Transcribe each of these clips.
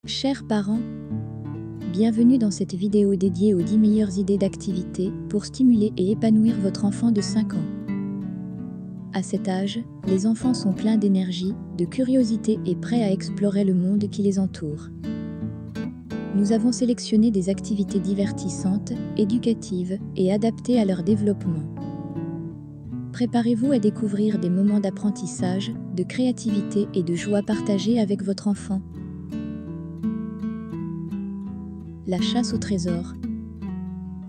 Chers parents, bienvenue dans cette vidéo dédiée aux 10 meilleures idées d'activités pour stimuler et épanouir votre enfant de 5 ans. À cet âge, les enfants sont pleins d'énergie, de curiosité et prêts à explorer le monde qui les entoure. Nous avons sélectionné des activités divertissantes, éducatives et adaptées à leur développement. Préparez-vous à découvrir des moments d'apprentissage, de créativité et de joie partagés avec votre enfant. La chasse au trésor.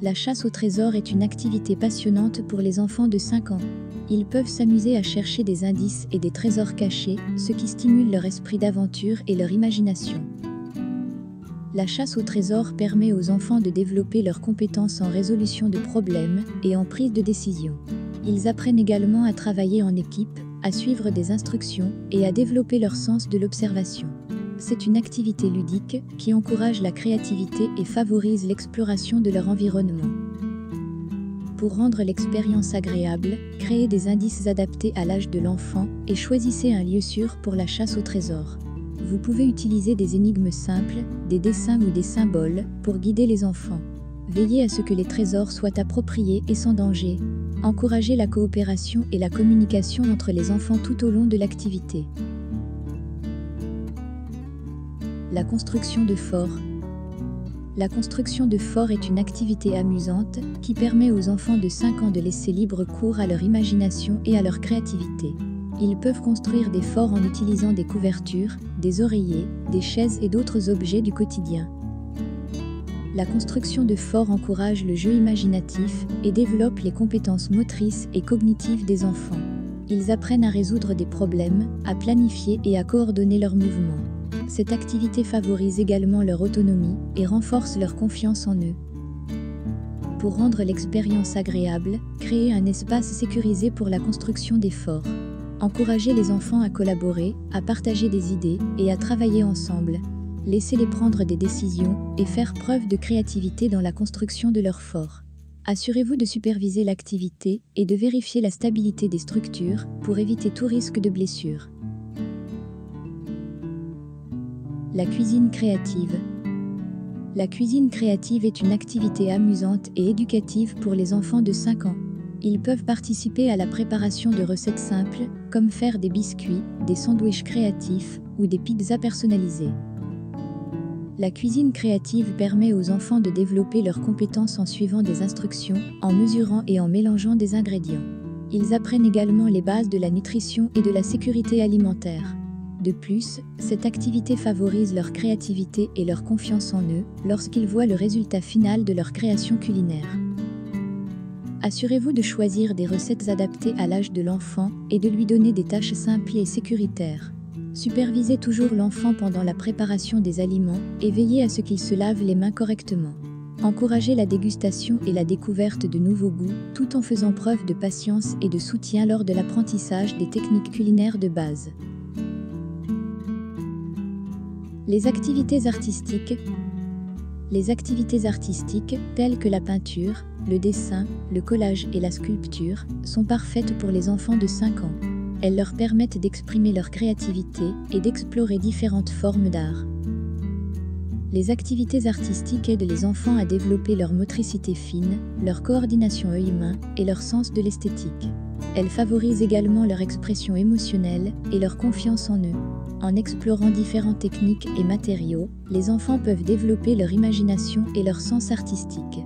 La chasse au trésor est une activité passionnante pour les enfants de 5 ans. Ils peuvent s'amuser à chercher des indices et des trésors cachés, ce qui stimule leur esprit d'aventure et leur imagination. La chasse au trésor permet aux enfants de développer leurs compétences en résolution de problèmes et en prise de décision. Ils apprennent également à travailler en équipe, à suivre des instructions et à développer leur sens de l'observation. C'est une activité ludique qui encourage la créativité et favorise l'exploration de leur environnement. Pour rendre l'expérience agréable, créez des indices adaptés à l'âge de l'enfant et choisissez un lieu sûr pour la chasse au trésor. Vous pouvez utiliser des énigmes simples, des dessins ou des symboles pour guider les enfants. Veillez à ce que les trésors soient appropriés et sans danger. Encouragez la coopération et la communication entre les enfants tout au long de l'activité. La construction de forts. La construction de forts est une activité amusante qui permet aux enfants de 5 ans de laisser libre cours à leur imagination et à leur créativité. Ils peuvent construire des forts en utilisant des couvertures, des oreillers, des chaises et d'autres objets du quotidien. La construction de forts encourage le jeu imaginatif et développe les compétences motrices et cognitives des enfants. Ils apprennent à résoudre des problèmes, à planifier et à coordonner leurs mouvements. Cette activité favorise également leur autonomie et renforce leur confiance en eux. Pour rendre l'expérience agréable, créez un espace sécurisé pour la construction des forts. Encouragez les enfants à collaborer, à partager des idées et à travailler ensemble. Laissez-les prendre des décisions et faire preuve de créativité dans la construction de leurs forts. Assurez-vous de superviser l'activité et de vérifier la stabilité des structures pour éviter tout risque de blessure. La cuisine créative. La cuisine créative est une activité amusante et éducative pour les enfants de 5 ans. Ils peuvent participer à la préparation de recettes simples, comme faire des biscuits, des sandwichs créatifs ou des pizzas personnalisées. La cuisine créative permet aux enfants de développer leurs compétences en suivant des instructions, en mesurant et en mélangeant des ingrédients. Ils apprennent également les bases de la nutrition et de la sécurité alimentaire. De plus, cette activité favorise leur créativité et leur confiance en eux lorsqu'ils voient le résultat final de leur création culinaire. Assurez-vous de choisir des recettes adaptées à l'âge de l'enfant et de lui donner des tâches simples et sécuritaires. Supervisez toujours l'enfant pendant la préparation des aliments et veillez à ce qu'il se lave les mains correctement. Encouragez la dégustation et la découverte de nouveaux goûts, tout en faisant preuve de patience et de soutien lors de l'apprentissage des techniques culinaires de base. Les activités artistiques. Les activités artistiques, telles que la peinture, le dessin, le collage et la sculpture, sont parfaites pour les enfants de 5 ans. Elles leur permettent d'exprimer leur créativité et d'explorer différentes formes d'art. Les activités artistiques aident les enfants à développer leur motricité fine, leur coordination œil-main et leur sens de l'esthétique. Elles favorisent également leur expression émotionnelle et leur confiance en eux. En explorant différentes techniques et matériaux, les enfants peuvent développer leur imagination et leur sens artistique.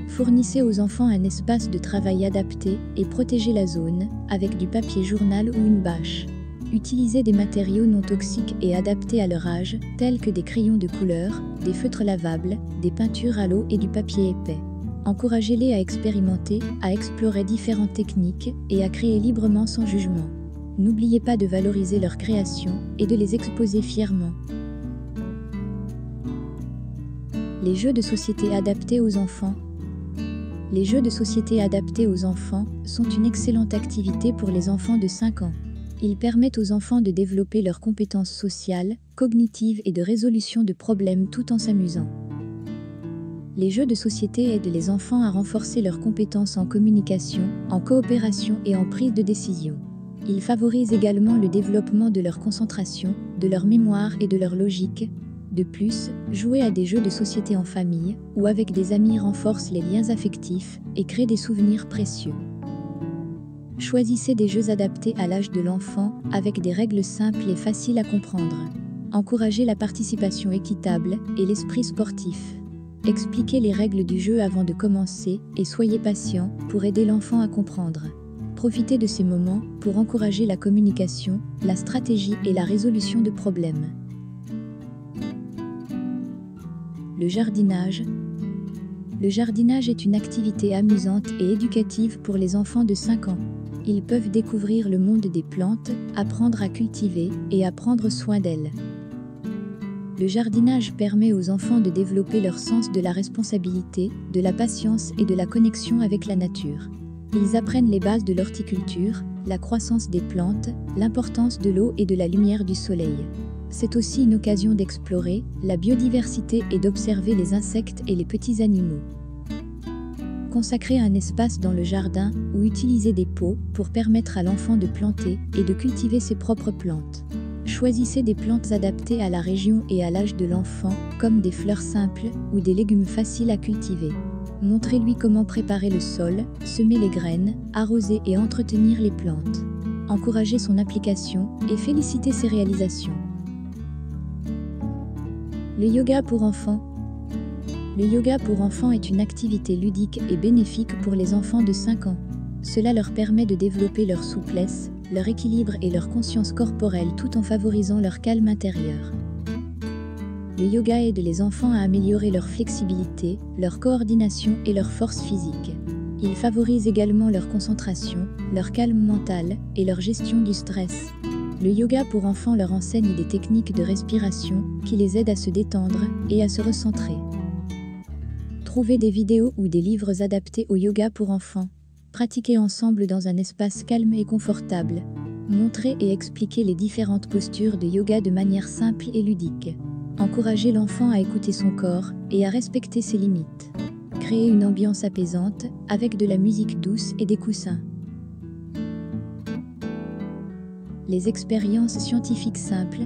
Fournissez aux enfants un espace de travail adapté et protégez la zone avec du papier journal ou une bâche. Utilisez des matériaux non toxiques et adaptés à leur âge, tels que des crayons de couleur, des feutres lavables, des peintures à l'eau et du papier épais. Encouragez-les à expérimenter, à explorer différentes techniques et à créer librement sans jugement. N'oubliez pas de valoriser leur création et de les exposer fièrement. Les jeux de société adaptés aux enfants. Les jeux de société adaptés aux enfants sont une excellente activité pour les enfants de 5 ans. Ils permettent aux enfants de développer leurs compétences sociales, cognitives et de résolution de problèmes tout en s'amusant. Les jeux de société aident les enfants à renforcer leurs compétences en communication, en coopération et en prise de décision. Il favorise également le développement de leur concentration, de leur mémoire et de leur logique. De plus, jouer à des jeux de société en famille ou avec des amis renforce les liens affectifs et crée des souvenirs précieux. Choisissez des jeux adaptés à l'âge de l'enfant avec des règles simples et faciles à comprendre. Encouragez la participation équitable et l'esprit sportif. Expliquez les règles du jeu avant de commencer et soyez patient pour aider l'enfant à comprendre. Profitez de ces moments pour encourager la communication, la stratégie et la résolution de problèmes. Le jardinage. Le jardinage est une activité amusante et éducative pour les enfants de 5 ans. Ils peuvent découvrir le monde des plantes, apprendre à cultiver et à prendre soin d'elles. Le jardinage permet aux enfants de développer leur sens de la responsabilité, de la patience et de la connexion avec la nature. Ils apprennent les bases de l'horticulture, la croissance des plantes, l'importance de l'eau et de la lumière du soleil. C'est aussi une occasion d'explorer la biodiversité et d'observer les insectes et les petits animaux. Consacrez un espace dans le jardin ou utilisez des pots pour permettre à l'enfant de planter et de cultiver ses propres plantes. Choisissez des plantes adaptées à la région et à l'âge de l'enfant, comme des fleurs simples ou des légumes faciles à cultiver. Montrez-lui comment préparer le sol, semer les graines, arroser et entretenir les plantes. Encouragez son application et félicitez ses réalisations. Le yoga pour enfants. Le yoga pour enfants est une activité ludique et bénéfique pour les enfants de 5 ans. Cela leur permet de développer leur souplesse, leur équilibre et leur conscience corporelle tout en favorisant leur calme intérieur. Le yoga aide les enfants à améliorer leur flexibilité, leur coordination et leur force physique. Il favorise également leur concentration, leur calme mental et leur gestion du stress. Le yoga pour enfants leur enseigne des techniques de respiration qui les aident à se détendre et à se recentrer. Trouvez des vidéos ou des livres adaptés au yoga pour enfants. Pratiquez ensemble dans un espace calme et confortable. Montrez et expliquez les différentes postures de yoga de manière simple et ludique. Encouragez l'enfant à écouter son corps et à respecter ses limites. Créez une ambiance apaisante avec de la musique douce et des coussins. Les expériences scientifiques simples.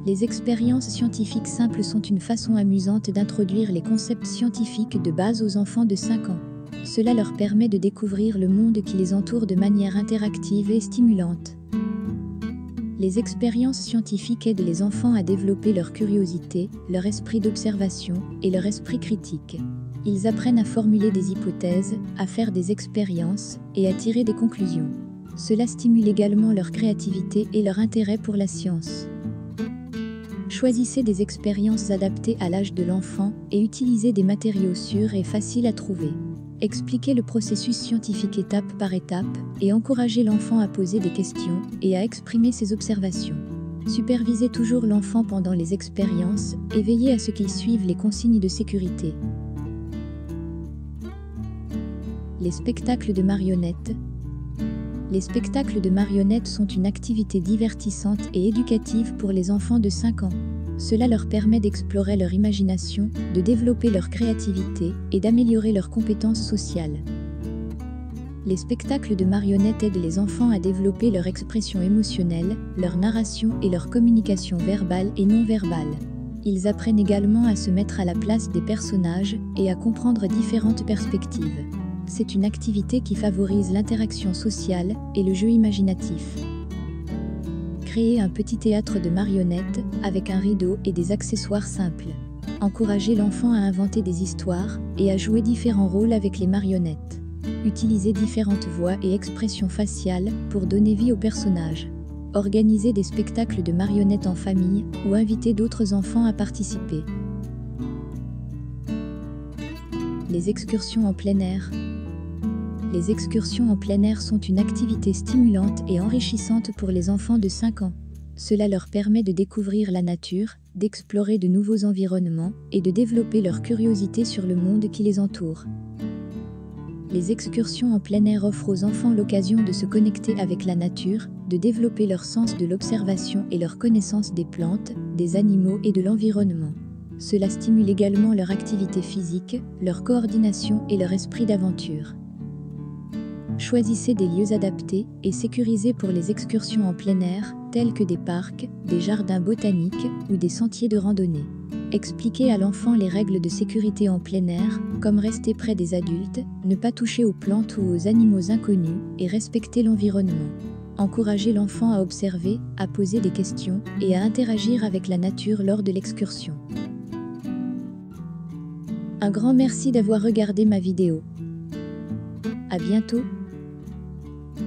Les expériences scientifiques simples sont une façon amusante d'introduire les concepts scientifiques de base aux enfants de 5 ans. Cela leur permet de découvrir le monde qui les entoure de manière interactive et stimulante. Les expériences scientifiques aident les enfants à développer leur curiosité, leur esprit d'observation et leur esprit critique. Ils apprennent à formuler des hypothèses, à faire des expériences et à tirer des conclusions. Cela stimule également leur créativité et leur intérêt pour la science. Choisissez des expériences adaptées à l'âge de l'enfant et utilisez des matériaux sûrs et faciles à trouver. Expliquez le processus scientifique étape par étape et encouragez l'enfant à poser des questions et à exprimer ses observations. Supervisez toujours l'enfant pendant les expériences et veillez à ce qu'il suive les consignes de sécurité. Les spectacles de marionnettes. Les spectacles de marionnettes sont une activité divertissante et éducative pour les enfants de 5 ans. Cela leur permet d'explorer leur imagination, de développer leur créativité et d'améliorer leurs compétences sociales. Les spectacles de marionnettes aident les enfants à développer leur expression émotionnelle, leur narration et leur communication verbale et non verbale. Ils apprennent également à se mettre à la place des personnages et à comprendre différentes perspectives. C'est une activité qui favorise l'interaction sociale et le jeu imaginatif. Créez un petit théâtre de marionnettes avec un rideau et des accessoires simples. Encouragez l'enfant à inventer des histoires et à jouer différents rôles avec les marionnettes. Utilisez différentes voix et expressions faciales pour donner vie aux personnages. Organisez des spectacles de marionnettes en famille ou invitez d'autres enfants à participer. Les excursions en plein air. Les excursions en plein air sont une activité stimulante et enrichissante pour les enfants de 5 ans. Cela leur permet de découvrir la nature, d'explorer de nouveaux environnements et de développer leur curiosité sur le monde qui les entoure. Les excursions en plein air offrent aux enfants l'occasion de se connecter avec la nature, de développer leur sens de l'observation et leur connaissance des plantes, des animaux et de l'environnement. Cela stimule également leur activité physique, leur coordination et leur esprit d'aventure. Choisissez des lieux adaptés et sécurisés pour les excursions en plein air, tels que des parcs, des jardins botaniques ou des sentiers de randonnée. Expliquez à l'enfant les règles de sécurité en plein air, comme rester près des adultes, ne pas toucher aux plantes ou aux animaux inconnus et respecter l'environnement. Encouragez l'enfant à observer, à poser des questions et à interagir avec la nature lors de l'excursion. Un grand merci d'avoir regardé ma vidéo. À bientôt.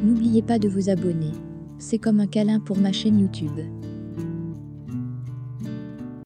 N'oubliez pas de vous abonner. C'est comme un câlin pour ma chaîne YouTube.